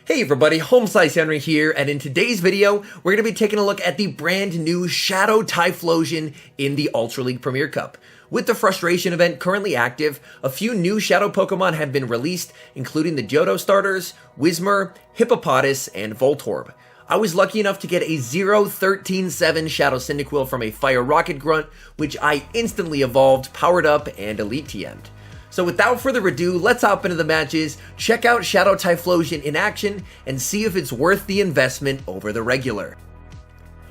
Hey everybody, HomeSliceHenry here, and in today's video, we're going to be taking a look at the brand new Shadow Typhlosion in the Ultra League Premier Cup. With the Frustration event currently active, a few new Shadow Pokemon have been released, including the Johto starters, Whismur, Hippopotas, and Voltorb. I was lucky enough to get a 0-13-7 Shadow Cyndaquil from a Fire Rocket Grunt, which I instantly evolved, powered up, and Elite TM'd. So without further ado, let's hop into the matches, check out Shadow Typhlosion in action, and see if it's worth the investment over the regular.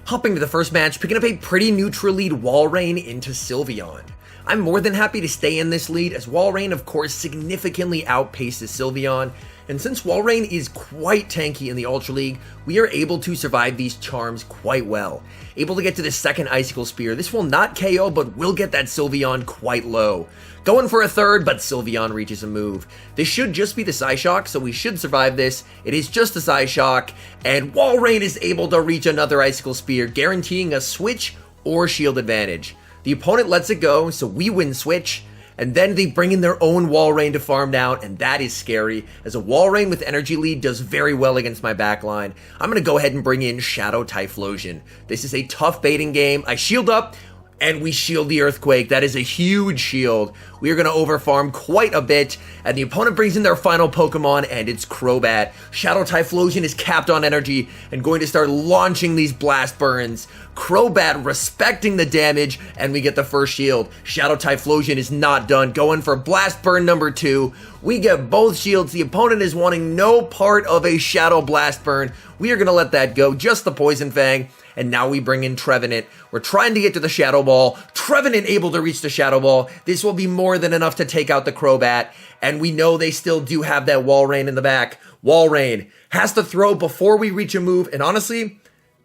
Hopping to the first match, picking up a pretty neutral lead Walrein into Sylveon. I'm more than happy to stay in this lead, as Walrein of course significantly outpaces Sylveon, and since Walrein is quite tanky in the Ultra League, we are able to survive these charms quite well. Able to get to the second Icicle Spear, this will not KO but will get that Sylveon quite low. Going for a third, but Sylveon reaches a move. This should just be the Psyshock, so we should survive this. It is just a Psyshock, and Walrein is able to reach another Icicle Spear, guaranteeing a switch or shield advantage. The opponent lets it go, so we win switch, and then they bring in their own Walrein to farm down, and that is scary, as a Walrein with energy lead does very well against my backline. I'm going to go ahead and bring in Shadow Typhlosion. This is a tough baiting game. I shield up, and we shield the Earthquake. That is a huge shield. We are going to overfarm quite a bit, and the opponent brings in their final Pokemon, and it's Crobat. Shadow Typhlosion is capped on energy and going to start launching these Blast Burns. Crobat respecting the damage, and we get the first shield. Shadow Typhlosion is not done, going for Blast Burn number 2. We get both shields. The opponent is wanting no part of a Shadow Blast Burn. We are going to let that go, just the Poison Fang. And now we bring in Trevenant. We're trying to get to the Shadow Ball. Trevenant able to reach the Shadow Ball. This will be more than enough to take out the Crobat. And we know they still do have that Walrein in the back. Walrein has to throw before we reach a move. And honestly,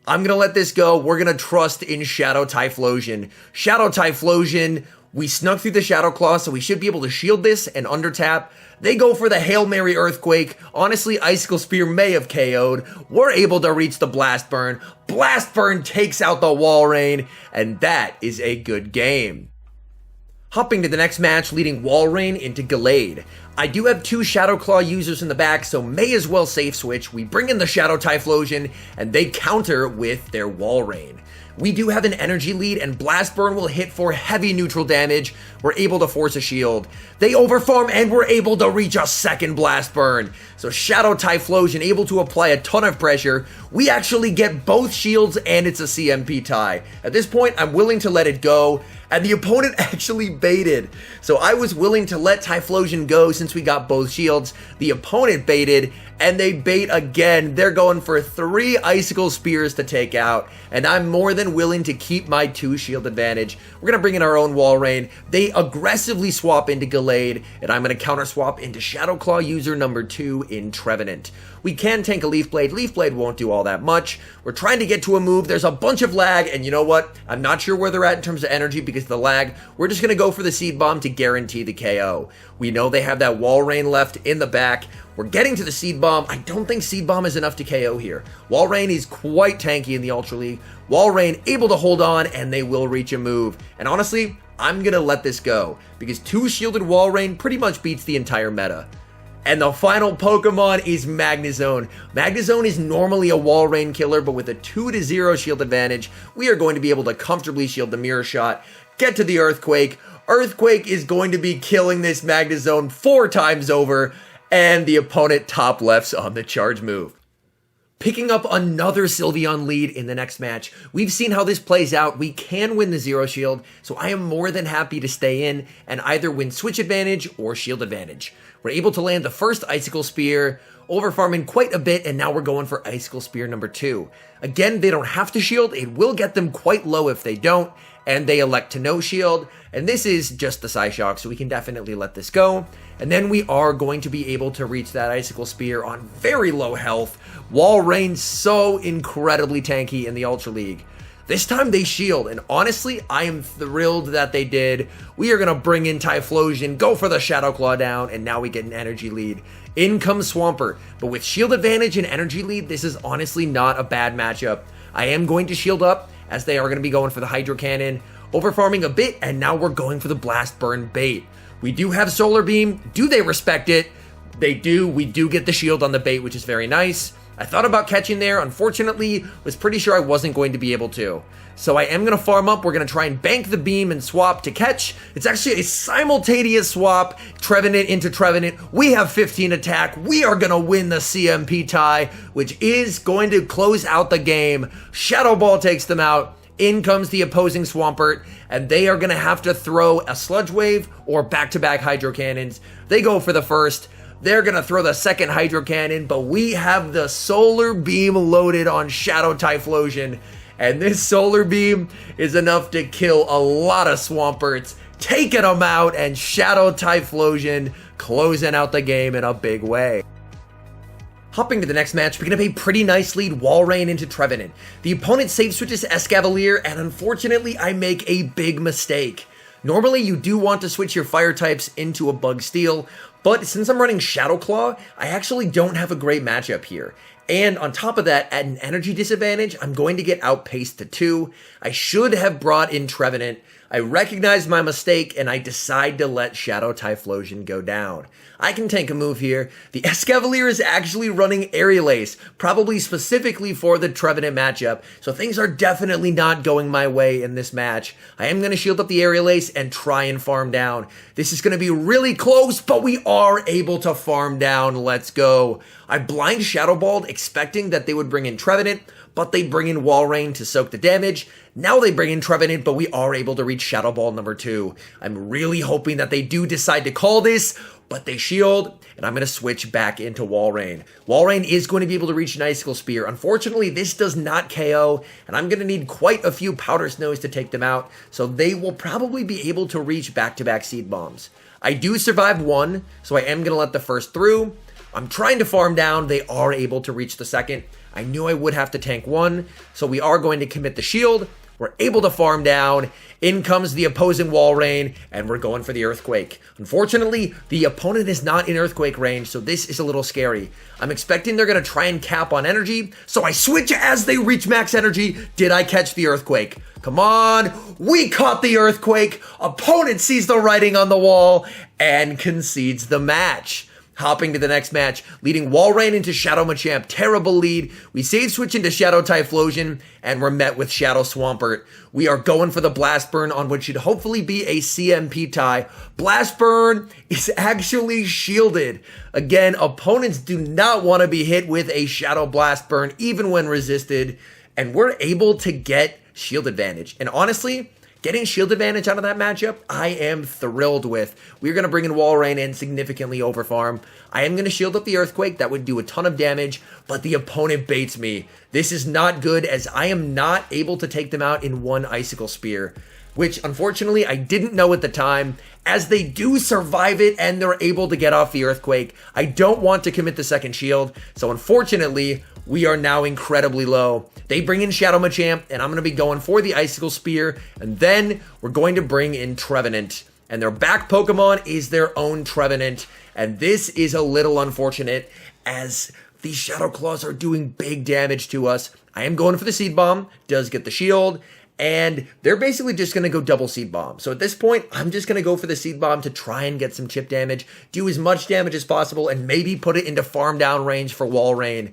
I'm going to let this go. We're going to trust in Shadow Typhlosion. Shadow Typhlosion, we snuck through the Shadow Claw, so we should be able to shield this and undertap. They go for the Hail Mary Earthquake. Honestly, Icicle Spear may have KO'd. We're able to reach the Blast Burn. Blast Burn takes out the Walrein, and that is a good game. Hopping to the next match, leading Walrein into Glade. I do have two Shadow Claw users in the back, so may as well safe switch. We bring in the Shadow Typhlosion, and they counter with their Walrein. We do have an energy lead, and Blast Burn will hit for heavy neutral damage. We're able to force a shield. They overfarm, and we're able to reach a second Blast Burn. So Shadow Typhlosion able to apply a ton of pressure. We actually get both shields, and it's a CMP tie. At this point, I'm willing to let it go, and the opponent actually baited. So I was willing to let Typhlosion go since we got both shields. The opponent baited, and they bait again. They're going for 3 Icicle Spears to take out, and I'm more than willing to keep my 2 shield advantage. We're going to bring in our own Walrein. They aggressively swap into Glade, and I'm going to counter swap into Shadow Claw user number 2 in Trevenant. We can tank a Leaf Blade. Leaf Blade won't do all that much. We're trying to get to a move. There's a bunch of lag, and you know what? I'm not sure where they're at in terms of energy because of the lag. We're just going to go for the Seed Bomb to guarantee the KO. We know they have that Walrein left in the back. We're getting to the Seed Bomb. I don't think Seed Bomb is enough to KO here. Walrein is quite tanky in the Ultra League. Walrein able to hold on, and they will reach a move. And honestly, I'm going to let this go because 2 shielded Walrein pretty much beats the entire meta. And the final Pokemon is Magnezone. Magnezone is normally a Walrein killer, but with a 2-0 shield advantage, we are going to be able to comfortably shield the Mirror Shot, get to the Earthquake. Earthquake is going to be killing this Magnezone 4 times over, and the opponent top lefts on the charge move. Picking up another Sylveon lead in the next match. We've seen how this plays out. We can win the 0 shield, so I am more than happy to stay in and either win switch advantage or shield advantage. We're able to land the first Icicle Spear, overfarming quite a bit, and now we're going for Icicle Spear number 2. Again, they don't have to shield. It will get them quite low if they don't, and they elect to no shield. And this is just the Psyshock, so we can definitely let this go. And then we are going to be able to reach that Icicle Spear on very low health. Walrein so incredibly tanky in the Ultra League. This time they shield, and honestly, I am thrilled that they did. We are going to bring in Typhlosion, go for the Shadow Claw down, and now we get an energy lead. In comes Swampert, but with shield advantage and energy lead, this is honestly not a bad matchup. I am going to shield up, as they are going to be going for the Hydro Cannon, overfarming a bit, and now we're going for the Blast Burn bait. We do have Solar Beam. Do they respect it? They do. We do get the shield on the bait, which is very nice. I thought about catching there. Unfortunately, was pretty sure I wasn't going to be able to. So I am going to farm up. We're going to try and bank the beam and swap to catch. It's actually a simultaneous swap. Trevenant into Trevenant. We have 15 attack. We are going to win the CMP tie, which is going to close out the game. Shadow Ball takes them out. In comes the opposing Swampert, and they are going to have to throw a Sludge Wave or back-to-back Hydro Cannons. They go for the first. They're going to throw the second Hydro Cannon, but we have the Solar Beam loaded on Shadow Typhlosion, and this Solar Beam is enough to kill a lot of Swamperts, taking them out, and Shadow Typhlosion closing out the game in a big way. Hopping to the next match, picking up a pretty nice lead, Walrein into Trevenant. The opponent save switches Escavalier, and unfortunately, I make a big mistake. Normally, you do want to switch your fire types into a Bug Steel, but since I'm running Shadow Claw, I actually don't have a great matchup here. And on top of that, at an energy disadvantage, I'm going to get outpaced to 2. I should have brought in Trevenant. I recognize my mistake, and I decide to let Shadow Typhlosion go down. I can tank a move here. The Escavalier is actually running Aerial Ace, probably specifically for the Trevenant matchup, so things are definitely not going my way in this match. I am going to shield up the Aerial Ace and try and farm down. This is going to be really close, but we are able to farm down. Let's go. I blind Shadow Balled, expecting that they would bring in Trevenant, but they bring in Walrein to soak the damage. Now they bring in Trevenant, but we are able to reach Shadow Ball number 2. I'm really hoping that they do decide to call this, but they shield, and I'm going to switch back into Walrein. Walrein is going to be able to reach an Icicle Spear. Unfortunately, this does not KO, and I'm going to need quite a few Powder Snows to take them out, so they will probably be able to reach back-to-back Seed Bombs. I do survive one, so I am going to let the first through. I'm trying to farm down. They are able to reach the second. I knew I would have to tank one, so we are going to commit the shield. We're able to farm down. In comes the opposing Walrein, and we're going for the Earthquake. Unfortunately, the opponent is not in Earthquake range, so this is a little scary. I'm expecting they're going to try and cap on energy, so I switch as they reach max energy. Did I catch the Earthquake? Come on, we caught the Earthquake. Opponent sees the writing on the wall and concedes the match. Hopping to the next match, leading Walrein into Shadow Machamp. Terrible lead. We save switch into Shadow Typhlosion, and we're met with Shadow Swampert. We are going for the Blast Burn on what should hopefully be a CMP tie. Blast Burn is actually shielded. Again, opponents do not want to be hit with a Shadow Blast Burn, even when resisted, and we're able to get shield advantage. And honestly, getting shield advantage out of that matchup, I am thrilled with. We're going to bring in Walrein and significantly overfarm. I am going to shield up the Earthquake. That would do a ton of damage, but the opponent baits me. This is not good, as I am not able to take them out in one Icicle Spear, which unfortunately I didn't know at the time. As they do survive it and they're able to get off the Earthquake, I don't want to commit the second shield, so unfortunately, we are now incredibly low. They bring in Shadow Machamp, and I'm going to be going for the Icicle Spear, and then we're going to bring in Trevenant. And their back Pokemon is their own Trevenant, and this is a little unfortunate, as these Shadow Claws are doing big damage to us. I am going for the Seed Bomb, does get the shield, and they're basically just going to go double Seed Bomb. So at this point, I'm just going to go for the Seed Bomb to try and get some chip damage, do as much damage as possible, and maybe put it into farm down range for Walrein.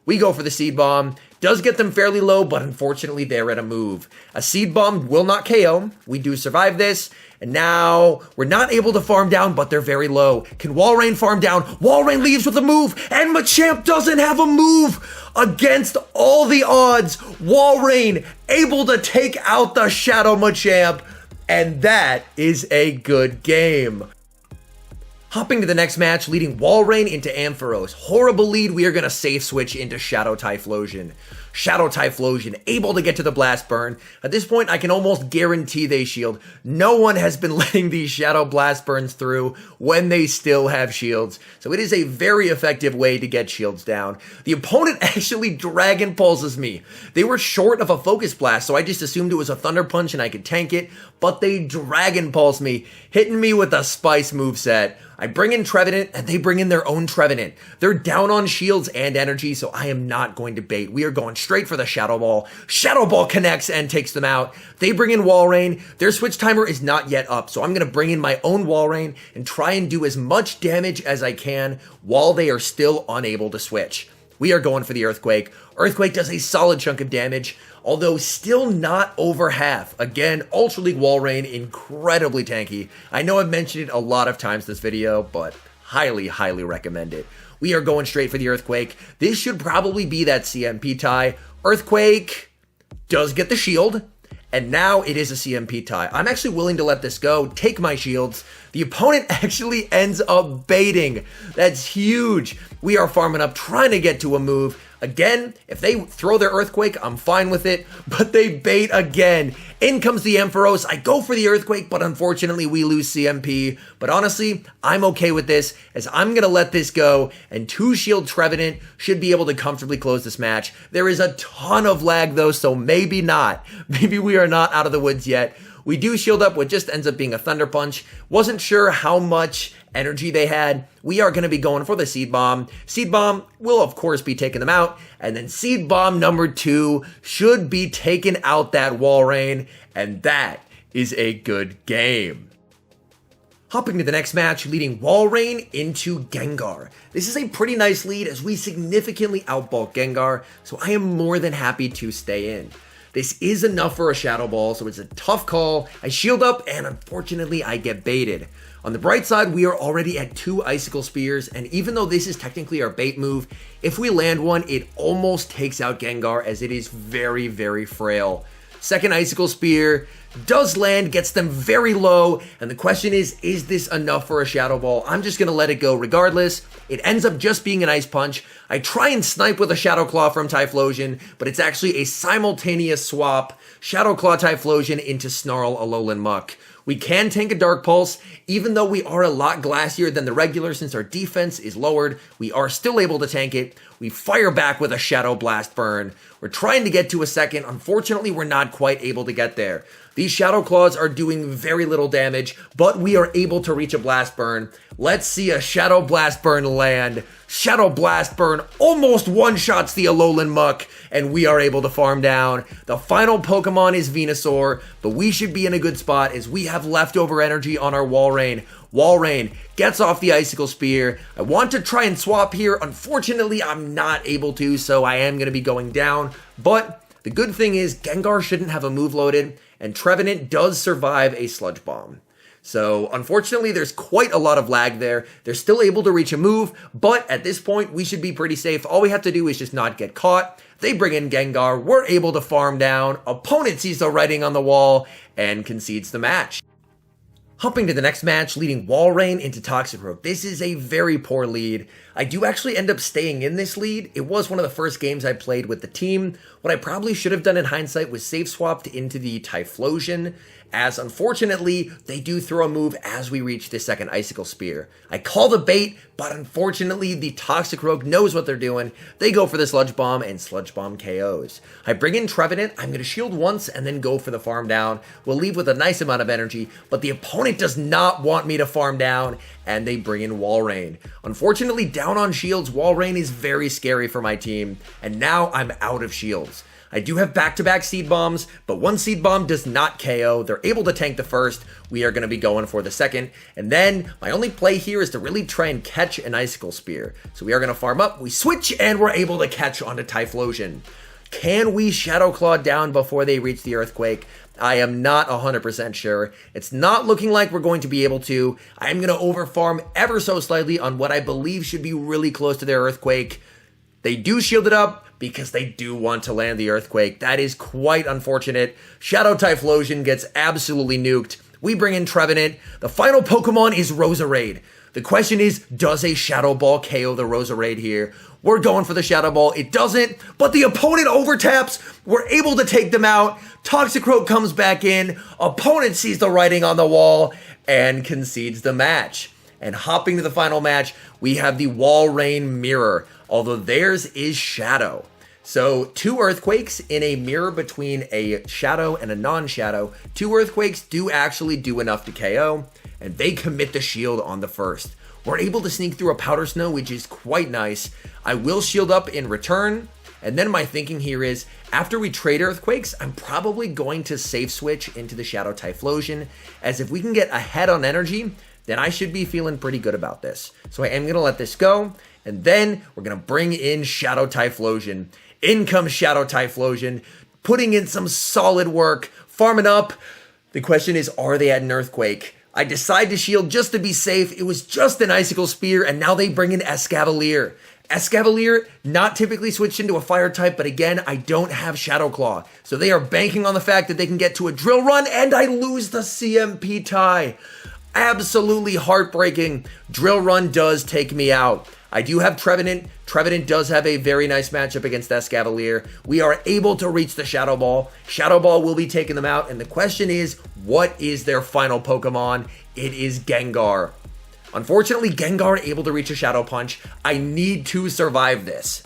We go for the Seed Bomb. Does get them fairly low, but unfortunately they're at a move. A Seed Bomb will not KO. We do survive this. And now we're not able to farm down, but they're very low. Can Walrein farm down? Walrein leaves with a move, and Machamp doesn't have a move. Against all the odds, Walrein able to take out the Shadow Machamp, and that is a good game. Hopping to the next match, leading Walrein into Ampharos. Horrible lead, we are going to safe switch into Shadow Typhlosion. Shadow Typhlosion, able to get to the Blast Burn. At this point, I can almost guarantee they shield. No one has been letting these Shadow Blast Burns through when they still have shields. So it is a very effective way to get shields down. The opponent actually Dragon Pulses me. They were short of a Focus Blast, so I just assumed it was a Thunder Punch and I could tank it, but they Dragon Pulse me, hitting me with a Spice moveset. I bring in Trevenant, and they bring in their own Trevenant. They're down on shields and energy, so I am not going to bait. We are going straight for the Shadow Ball. Shadow Ball connects and takes them out. They bring in Walrein. Their switch timer is not yet up, so I'm going to bring in my own Walrein and try and do as much damage as I can while they are still unable to switch. We are going for the Earthquake. Earthquake does a solid chunk of damage, although still not over half. Again, Ultra League Walrein, incredibly tanky. I know I've mentioned it a lot of times this video, but highly, highly recommend it. We are going straight for the Earthquake. This should probably be that CMP tie. Earthquake does get the shield, and now it is a CMP tie. I'm actually willing to let this go, take my shields. The opponent actually ends up baiting. That's huge. We are farming up, trying to get to a move. Again, if they throw their Earthquake, I'm fine with it, but they bait again. In comes the Ampharos. I go for the Earthquake, but unfortunately we lose CMP. But honestly, I'm okay with this, as I'm going to let this go, and 2-shield Trevenant should be able to comfortably close this match. There is a ton of lag though, so maybe not. Maybe we are not out of the woods yet. We do shield up what just ends up being a Thunder Punch. Wasn't sure how much energy they had. We are going to be going for the Seed Bomb. Seed Bomb will, of course, be taking them out. And then Seed Bomb number 2 should be taking out that Walrein. And that is a good game. Hopping to the next match, leading Walrein into Gengar. This is a pretty nice lead as we significantly outbulk Gengar, so I am more than happy to stay in. This is enough for a Shadow Ball, so it's a tough call. I shield up, and unfortunately, I get baited. On the bright side, we are already at 2 Icicle Spears, and even though this is technically our bait move, if we land one, it almost takes out Gengar, as it is very, very frail. Second Icicle Spear does land, gets them very low, and the question is this enough for a Shadow Ball? I'm just going to let it go regardless. It ends up just being an Ice Punch. I try and snipe with a Shadow Claw from TYPHLOSION, but it's actually a simultaneous swap. Shadow Claw TYPHLOSION into Snarl Alolan Muck. We can tank a Dark Pulse, even though we are a lot glassier than the regular since our defense is lowered. We are still able to tank it. We fire back with a Shadow Blast Burn. We're trying to get to a second. Unfortunately, we're not quite able to get there. These Shadow Claws are doing very little damage, but we are able to reach a Blast Burn. Let's see a Shadow Blast Burn land. Shadow Blast Burn almost one-shots the Alolan Muck, and we are able to farm down. The final Pokemon is Venusaur, but we should be in a good spot as we have leftover energy on our Walrein. Walrein gets off the Icicle Spear. I want to try and swap here. Unfortunately, I'm not able to, so I am going to be going down. But the good thing is Gengar shouldn't have a move loaded, and Trevenant does survive a Sludge Bomb. So unfortunately, there's quite a lot of lag there. They're still able to reach a move, but at this point, we should be pretty safe. All we have to do is just not get caught. They bring in Gengar. We're able to farm down. Opponent sees the writing on the wall and concedes the match. Hopping to the next match, leading Walrein into Toxicroak. This is a very poor lead. I do actually end up staying in this lead. It was one of the first games I played with the team. What I probably should have done in hindsight was save swapped into the TYPHLOSION, as unfortunately, they do throw a move as we reach the second Icicle Spear. I call the bait, but unfortunately, the Toxicroak knows what they're doing. They go for the Sludge Bomb, and Sludge Bomb KOs. I bring in Trevenant. I'm going to shield once and then go for the farm down. We'll leave with a nice amount of energy, but the opponent does not want me to farm down, and they bring in Walrein. Unfortunately, down on shields, Walrein is very scary for my team, and now I'm out of shields. I do have back-to-back Seed Bombs, but one Seed Bomb does not KO. They're able to tank the first. We are going to be going for the second. And then my only play here is to really try and catch an Icicle Spear. So we are going to farm up. We switch, and we're able to catch onto TYPHLOSION. Can we Shadow Claw down before they reach the Earthquake? I am not 100% sure. It's not looking like we're going to be able to. I'm going to overfarm ever so slightly on what I believe should be really close to their Earthquake. They do shield it up because they do want to land the Earthquake. That is quite unfortunate. Shadow TYPHLOSION gets absolutely nuked. We bring in Trevenant. The final Pokemon is Roserade. The question is, does a Shadow Ball KO the Roserade here? We're going for the Shadow Ball. It doesn't, but the opponent overtaps. We're able to take them out. Toxicroak comes back in. Opponent sees the writing on the wall and concedes the match. And hopping to the final match, we have the Walrein Mirror, although theirs is Shadow. So 2 Earthquakes in a mirror between a Shadow and a non-Shadow. 2 Earthquakes do actually do enough to KO, and they commit the shield on the first. we're able to sneak through a Powder Snow, which is quite nice. I will shield up in return. And then my thinking here is, after we trade Earthquakes, I'm probably going to safe switch into the Shadow Typhlosion, as if we can get ahead on energy, then I should be feeling pretty good about this. So I am going to let this go, and then we're going to bring in Shadow Typhlosion. In comes Shadow Typhlosion, putting in some solid work, farming up. The question is, are they at an Earthquake? I decide to shield just to be safe. It was just an Icicle Spear, and now they bring in Escavalier. Escavalier, not typically switched into a fire type, but again, I don't have Shadow Claw. So they are banking on the fact that they can get to a Drill Run, and I lose the CMP tie. Absolutely heartbreaking. Drill Run does take me out. I do have Trevenant. Trevenant does have a very nice matchup against Escavalier. We are able to reach the Shadow Ball. Shadow Ball will be taking them out, and the question is, what is their final Pokemon? It is Gengar. Unfortunately, Gengar able to reach a Shadow Punch. I need to survive this.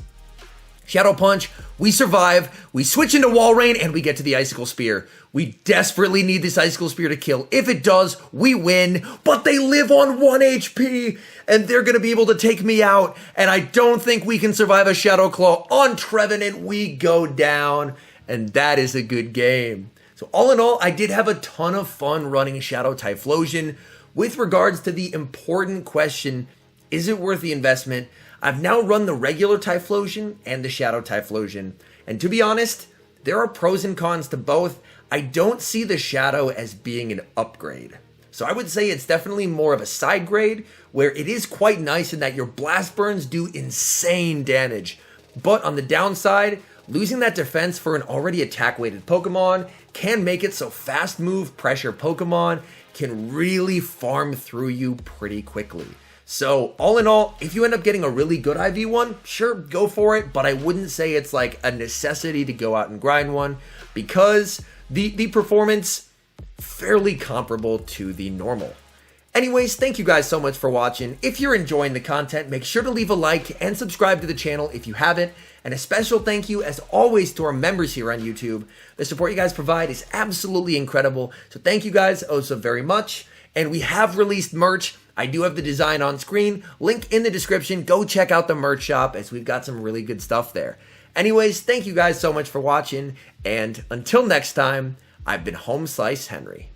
Shadow Punch, we survive, we switch into Walrein, and we get to the Icicle Spear. We desperately need this Icicle Spear to kill. If it does, we win, but they live on 1 HP, and they're going to be able to take me out, and I don't think we can survive a Shadow Claw. On Trevenant, we go down, and that is a good game. So all in all, I did have a ton of fun running Shadow Typhlosion. With regards to the important question, is it worth the investment? I've now run the regular Typhlosion and the Shadow Typhlosion, and to be honest, there are pros and cons to both. I don't see the Shadow as being an upgrade. So I would say it's definitely more of a side grade, where it is quite nice in that your Blast Burns do insane damage. But on the downside, losing that defense for an already attack-weighted Pokemon can make it so fast move pressure Pokemon can really farm through you pretty quickly. So all in all, if you end up getting a really good IV one, sure, go for it, but I wouldn't say it's like a necessity to go out and grind one, because the performance fairly comparable to the normal. Anyways, thank you guys so much for watching. If you're enjoying the content, make sure to leave a like and subscribe to the channel if you haven't. And a special thank you, as always, to our members here on YouTube. The support you guys provide is absolutely incredible. So thank you guys oh so very much. And we have released merch. I do have the design on screen. Link in the description. Go check out the merch shop, as we've got some really good stuff there. Anyways, thank you guys so much for watching. And until next time, I've been HomeSliceHenry.